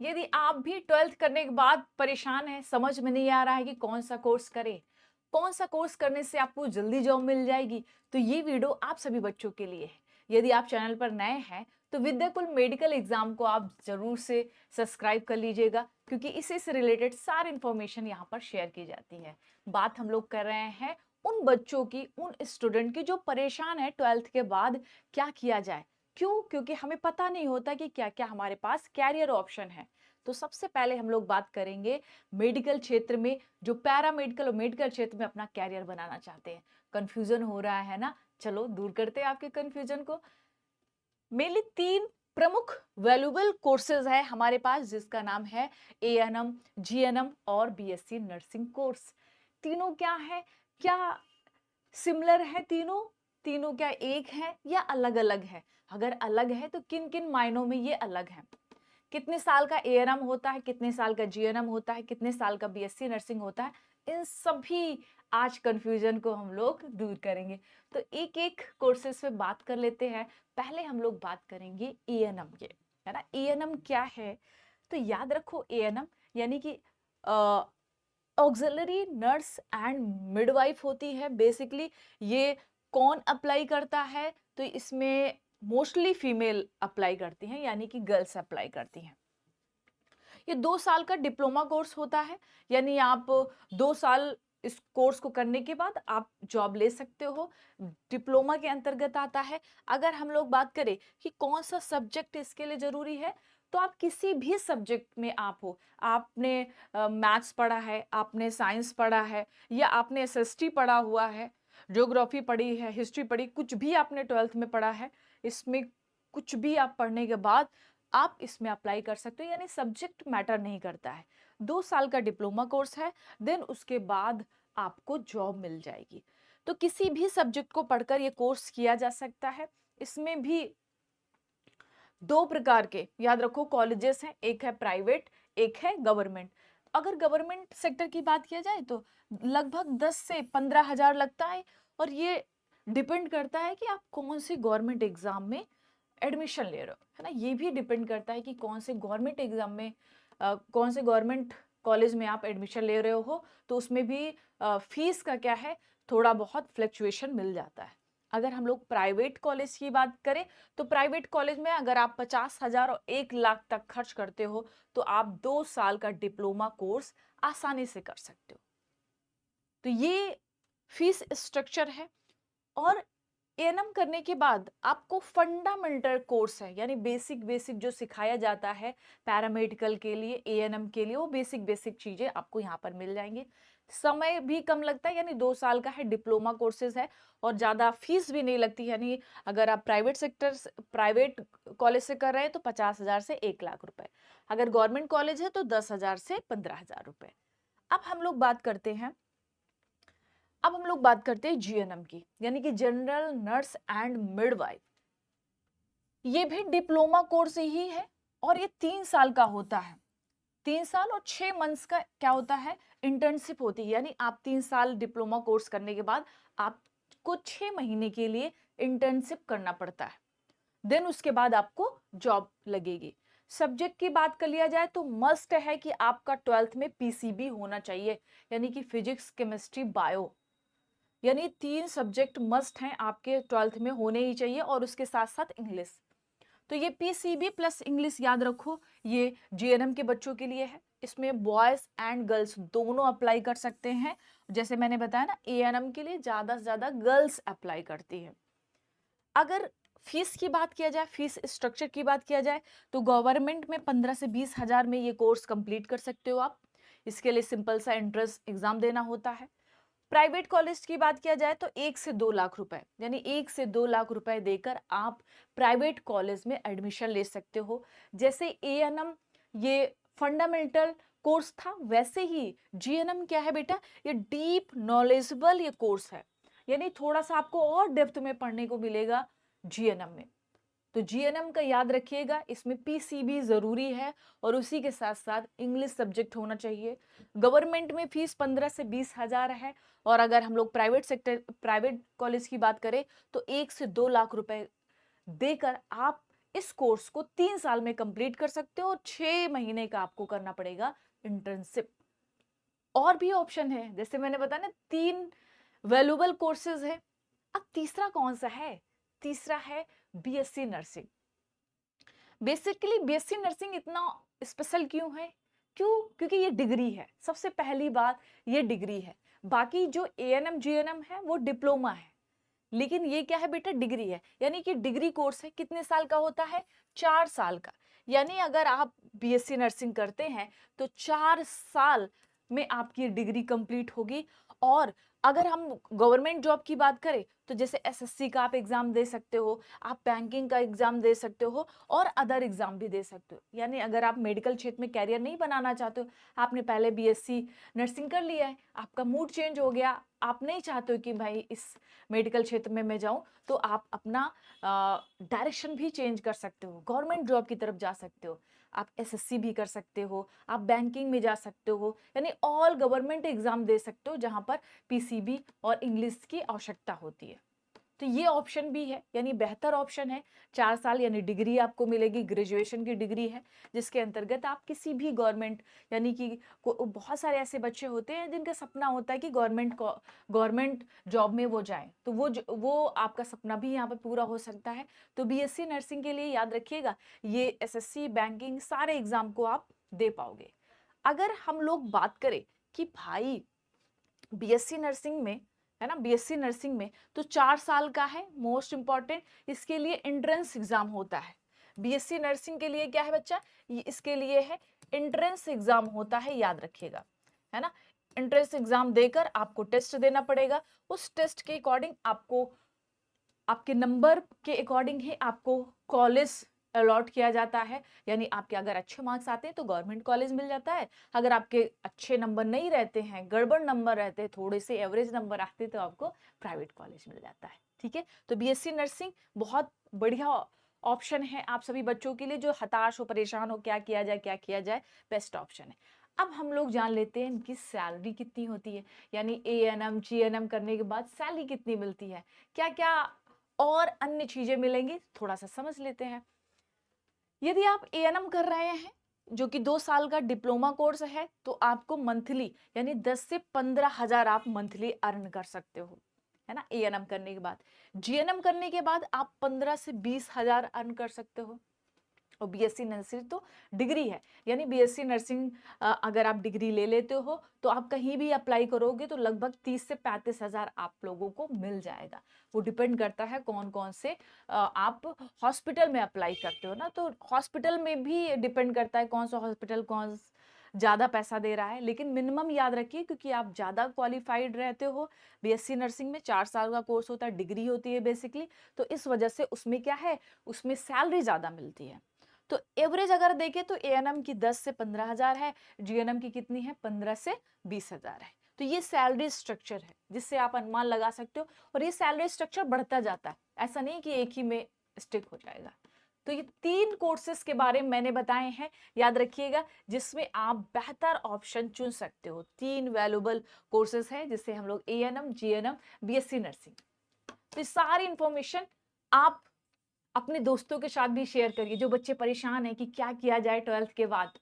यदि आप भी 12th करने के बाद परेशान हैं, समझ में नहीं आ रहा है कि कौन सा कोर्स करें, कौन सा कोर्स करने से आपको जल्दी जॉब मिल जाएगी, तो ये वीडियो आप सभी बच्चों के लिए है। यदि आप चैनल पर नए हैं, तो विद्याकुल मेडिकल एग्जाम को आप जरूर से सब्सक्राइब कर लीजिएगा, क्योंकि इसी से रिलेटेड सारी इंफॉर्मेशन यहाँ पर शेयर की जाती है। बात हम लोग कर रहे हैं उन बच्चों की, उन स्टूडेंट की जो परेशान है 12th के बाद क्या किया जाए। क्यों? क्योंकि हमें पता नहीं होता कि क्या क्या हमारे पास कैरियर ऑप्शन है। तो सबसे पहले हम लोग बात करेंगे मेडिकल क्षेत्र में, जो पैरामेडिकल और मेडिकल क्षेत्र में अपना कैरियर बनाना चाहते हैं। कंफ्यूजन हो रहा है ना? चलो दूर करते हैं आपके कंफ्यूजन को। मेनली 3 प्रमुख वैल्यूएबल कोर्सेज है हमारे पास, जिसका नाम है एएनएम, जीएनएम और बीएससी नर्सिंग कोर्स। तीनों क्या है? क्या सिमिलर है तीनों? तीनों क्या एक है या अलग अलग है? अगर अलग है तो किन किन मायनों में ये अलग है? कितने साल का एएनएम होता है, कितने साल का जीएनएम होता है, कितने साल का बीएससी नर्सिंग होता है, इन सभी आज कंफ्यूजन को हम लोग दूर करेंगे। तो एक एक कोर्सेस पे बात कर लेते हैं। पहले हम लोग बात करेंगे एएनएम के, है ना? एएनएम क्या है? तो याद रखो, एएनएम यानी कि ऑक्सिलरी नर्स एंड मिडवाइफ होती है। बेसिकली ये कौन अप्लाई करता है? तो इसमें मोस्टली फीमेल अप्लाई करती हैं, यानी कि गर्ल्स अप्लाई करती हैं। ये 2 साल का डिप्लोमा कोर्स होता है, यानी आप 2 साल इस कोर्स को करने के बाद आप जॉब ले सकते हो। डिप्लोमा के अंतर्गत आता है। अगर हम लोग बात करें कि कौन सा सब्जेक्ट इसके लिए जरूरी है, तो आप किसी भी सब्जेक्ट में आप हो, आपने मैथ्स पढ़ा है, आपने साइंस पढ़ा है, या आपने एसएसटी पढ़ा हुआ है, ज्योग्राफी पढ़ी है, हिस्ट्री पढ़ी, कुछ भी आपने 12th में पढ़ा है, इसमें कुछ भी आप पढ़ने के बाद आप इसमें अप्लाई कर सकते हो, यानी सब्जेक्ट मैटर नहीं करता है। 2 साल का डिप्लोमा कोर्स है, देन उसके बाद आपको जॉब मिल जाएगी। तो किसी भी सब्जेक्ट को पढ़कर ये कोर्स किया जा सकता है। इसमें भी 2 प्रकार के याद रखो कॉलेजेस हैं, एक है प्राइवेट, एक है गवर्नमेंट। अगर गवर्नमेंट सेक्टर की बात किया जाए तो लगभग 10 से 15 हजार लगता है, और ये डिपेंड करता है कि आप कौन सी गवर्नमेंट एग्जाम में एडमिशन ले रहे हो, है ना? ये भी डिपेंड करता है कि कौन से गवर्नमेंट एग्जाम में कौन से गवर्नमेंट कॉलेज में आप एडमिशन ले रहे हो, तो उसमें भी फीस का क्या है, थोड़ा बहुत फ्लक्चुएशन मिल जाता है। अगर हम लोग प्राइवेट कॉलेज की बात करें, तो प्राइवेट कॉलेज में अगर आप 50,000 और 1 लाख तक खर्च करते हो, तो आप 2 साल का डिप्लोमा कोर्स आसानी से कर सकते हो। तो ये फीस स्ट्रक्चर है। और एएनएम करने के बाद आपको फंडामेंटल कोर्स है, यानी बेसिक बेसिक जो सिखाया जाता है पैरामेडिकल के लिए, एएनएम के लिए, वो बेसिक बेसिक चीजें आपको यहाँ पर मिल जाएंगी। समय भी कम लगता है, यानी 2 साल का है, डिप्लोमा कोर्सेज है, और ज्यादा फीस भी नहीं लगती। यानी अगर आप प्राइवेट कॉलेज से कर रहे हैं तो 50,000 से 1 लाख रुपए, अगर गवर्नमेंट कॉलेज है तो 10,000 से 15,000 रुपए। अब हम लोग बात करते हैं, जीएनएम की, यानी कि जनरल नर्स एंड मिडवाइफ। ये भी डिप्लोमा कोर्स ही है, और ये 3 साल का होता है। 3 साल और 6 मंथ्स का क्या होता है, इंटर्नशिप होती है। यानी आप 3 साल डिप्लोमा कोर्स करने के बाद आपको 6 महीने के लिए इंटर्नशिप करना पड़ता है, देन उसके बाद आपको जॉब लगेगी। सब्जेक्ट की बात कर लिया जाए तो मस्ट है कि आपका 12th में पीसीबी होना चाहिए, यानी कि फिजिक्स, केमिस्ट्री, बायो, यानी 3 सब्जेक्ट मस्ट हैं आपके 12th में होने ही चाहिए, और उसके साथ साथ इंग्लिश। तो ये पीसीबी प्लस इंग्लिश याद रखो, ये जीएनएम के बच्चों के लिए है। इसमें बॉयज एंड गर्ल्स दोनों अप्लाई कर सकते हैं। जैसे मैंने बताया ना, एएनएम के लिए ज्यादा से ज्यादा गर्ल्स अप्लाई करती है। अगर फीस की बात किया जाए, फीस स्ट्रक्चर की बात किया जाए, तो गवर्नमेंट में 15 से 20 हजार में ये कोर्स कंप्लीट कर सकते हो आप। इसके लिए सिंपल सा एंट्रेंस एग्जाम देना होता है। प्राइवेट कॉलेज की बात किया जाए तो 1 से 2 लाख रुपए, यानी 1 से 2 लाख रुपए देकर आप प्राइवेट कॉलेज में एडमिशन ले सकते हो। जैसे एएनएम ये फंडामेंटल कोर्स था, वैसे ही जीएनएम क्या है बेटा, ये डीप नॉलेजेबल ये कोर्स है, यानी थोड़ा सा आपको और डेप्थ में पढ़ने को मिलेगा जीएनएम में। तो जीएनएम का याद रखिएगा, इसमें पीसीबी जरूरी है, और उसी के साथ साथ इंग्लिश सब्जेक्ट होना चाहिए। गवर्नमेंट में फीस 15 से 20 हजार है, और अगर हम लोग प्राइवेट कॉलेज की बात करें तो 1 से 2 लाख रुपए देकर आप इस कोर्स को 3 साल में कंप्लीट कर सकते हो और 6 महीने का आपको करना पड़ेगा इंटर्नशिप। और भी ऑप्शन है, जैसे मैंने बताया ना 3 वैल्यूएबल कोर्सेज है। अब तीसरा कौन सा है? तीसरा है BSc nursing. Basically BSc nursing इतना स्पेशल क्यों है? क्योंकि ये डिग्री है। सबसे पहली बात, ये डिग्री है। बाकी जो एएनएम जीएनएम है वो डिप्लोमा है, लेकिन ये क्या है बेटा? डिग्री है। यानी कि डिग्री कोर्स है। कितने साल का होता है? 4 साल का। यानी अगर आप बीएससी नर्सिंग करते हैं तो 4 साल में आपकी डिग्री कंप्लीट होगी। और अगर हम गवर्नमेंट जॉब की बात करें तो जैसे एसएससी का आप एग्जाम दे सकते हो, आप बैंकिंग का एग्जाम दे सकते हो और अदर एग्जाम भी दे सकते हो। यानी अगर आप मेडिकल क्षेत्र में कैरियर नहीं बनाना चाहते हो, आपने पहले बीएससी नर्सिंग कर लिया है, आपका मूड चेंज हो गया, आप नहीं चाहते हो कि भाई इस मेडिकल क्षेत्र में मैं जाऊं, तो आप अपना डायरेक्शन भी चेंज कर सकते हो, गवर्नमेंट जॉब की तरफ जा सकते हो। आप एसएससी भी कर सकते हो, आप बैंकिंग में जा सकते हो, यानी ऑल गवर्नमेंट एग्जाम दे सकते हो जहां पर पीसीबी और इंग्लिश की आवश्यकता होती है। तो ये ऑप्शन भी है, यानी बेहतर ऑप्शन है। 4 साल यानी डिग्री आपको मिलेगी, ग्रेजुएशन की डिग्री है, जिसके अंतर्गत आप किसी भी गवर्नमेंट, यानी कि बहुत सारे ऐसे बच्चे होते हैं जिनका सपना होता है कि गवर्नमेंट जॉब में वो जाएं, तो वो आपका सपना भी यहाँ पर पूरा हो सकता है। तो बीएससी नर्सिंग के लिए याद रखिएगा, ये एसएससी बैंकिंग सारे एग्जाम को आप दे पाओगे। अगर हम लोग बात करें कि भाई बीएससी नर्सिंग में, है ना, बीएससी नर्सिंग में तो 4 साल का है, मोस्ट इंपॉर्टेंट, इसके लिए एंट्रेंस एग्जाम होता है। बीएससी नर्सिंग के लिए क्या है बच्चा? ये इसके लिए है एंट्रेंस एग्जाम होता है, याद रखिएगा, है ना। एंट्रेंस एग्जाम देकर आपको टेस्ट देना पड़ेगा। उस टेस्ट के अकॉर्डिंग आपको, आपके नंबर के अकॉर्डिंग ही आपको कॉलेज अलॉट किया जाता है। यानी आपके अगर अच्छे मार्क्स आते हैं तो गवर्नमेंट कॉलेज मिल जाता है, अगर आपके अच्छे नंबर नहीं रहते हैं, गड़बड़ नंबर रहते हैं, थोड़े से एवरेज नंबर आते हैं, तो आपको प्राइवेट कॉलेज मिल जाता है। ठीक है, तो बीएससी नर्सिंग बहुत बढ़िया ऑप्शन है आप सभी बच्चों के लिए जो हताश हो, परेशान हो, क्या किया जाए क्या किया जाए, बेस्ट ऑप्शन है। अब हम लोग जान लेते हैं इनकी सैलरी कितनी होती है, यानी एएनएम जीएनएम करने के बाद सैलरी कितनी मिलती है, क्या क्या और अन्य चीजें मिलेंगी, थोड़ा सा समझ लेते हैं। यदि आप एएनएम कर रहे हैं जो कि 2 साल का डिप्लोमा कोर्स है, तो आपको मंथली यानी 10 से 15,000 आप मंथली अर्न कर सकते हो, है ना, एएनएम करने के बाद। जीएनएम करने के बाद आप 15 से 20,000 अर्न कर सकते हो। और बीएससी नर्सिंग तो डिग्री है, यानी बीएससी नर्सिंग अगर आप डिग्री ले लेते हो तो आप कहीं भी अप्लाई करोगे तो लगभग 30 से 35,000 आप लोगों को मिल जाएगा। वो डिपेंड करता है कौन कौन से आप हॉस्पिटल में अप्लाई करते हो ना, तो हॉस्पिटल में भी डिपेंड करता है कौन सा हॉस्पिटल कौन ज़्यादा पैसा दे रहा है। लेकिन मिनिमम याद रखिए, क्योंकि आप ज़्यादा क्वालिफाइड रहते हो, बीएससी नर्सिंग में 4 साल का कोर्स होता है, डिग्री होती है बेसिकली, तो इस वजह से उसमें क्या है, उसमें सैलरी ज़्यादा मिलती है। तो एवरेज अगर देखें तो एएनएम की 10 से 15,000 है, जीएनएम की कितनी है, 15 से 20,000 है। तो ये सैलरी स्ट्रक्चर है जिससे आप अनुमान लगा सकते हो, और ये सैलरी स्ट्रक्चर बढ़ता जाता है, ऐसा नहीं कि एक ही में स्टिक हो जाएगा। तो ये 3 कोर्सेज के बारे में मैंने बताए हैं, याद रखिएगा, जिसमें आप बेहतर ऑप्शन चुन सकते हो। 3 वैल्यूएबल कोर्सेज हैं जिससे हम लोग एएनएम जीएनएम बीएससी नर्सिंग, तो ये सारी इंफॉर्मेशन आप अपने दोस्तों के साथ भी शेयर करिए, जो बच्चे परेशान हैं कि क्या किया जाए 12th के बाद।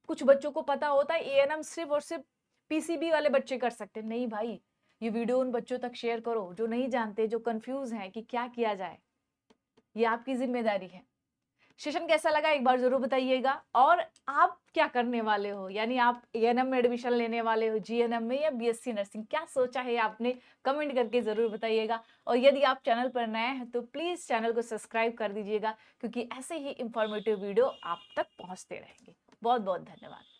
कुछ बच्चों को पता होता है एएनएम सिर्फ और सिर्फ पीसीबी वाले बच्चे कर सकते हैं, नहीं भाई, ये वीडियो उन बच्चों तक शेयर करो जो नहीं जानते, जो कंफ्यूज हैं कि क्या किया जाए, ये आपकी जिम्मेदारी है। सेशन कैसा लगा एक बार जरूर बताइएगा, और आप क्या करने वाले हो, यानी आप एएनएम में एडमिशन लेने वाले हो, जीएनएम में या बीएससी नर्सिंग, क्या सोचा है आपने, कमेंट करके जरूर बताइएगा। और यदि आप चैनल पर नए हैं तो प्लीज चैनल को सब्सक्राइब कर दीजिएगा, क्योंकि ऐसे ही इंफॉर्मेटिव वीडियो आप तक पहुंचते रहेंगे। बहुत बहुत धन्यवाद।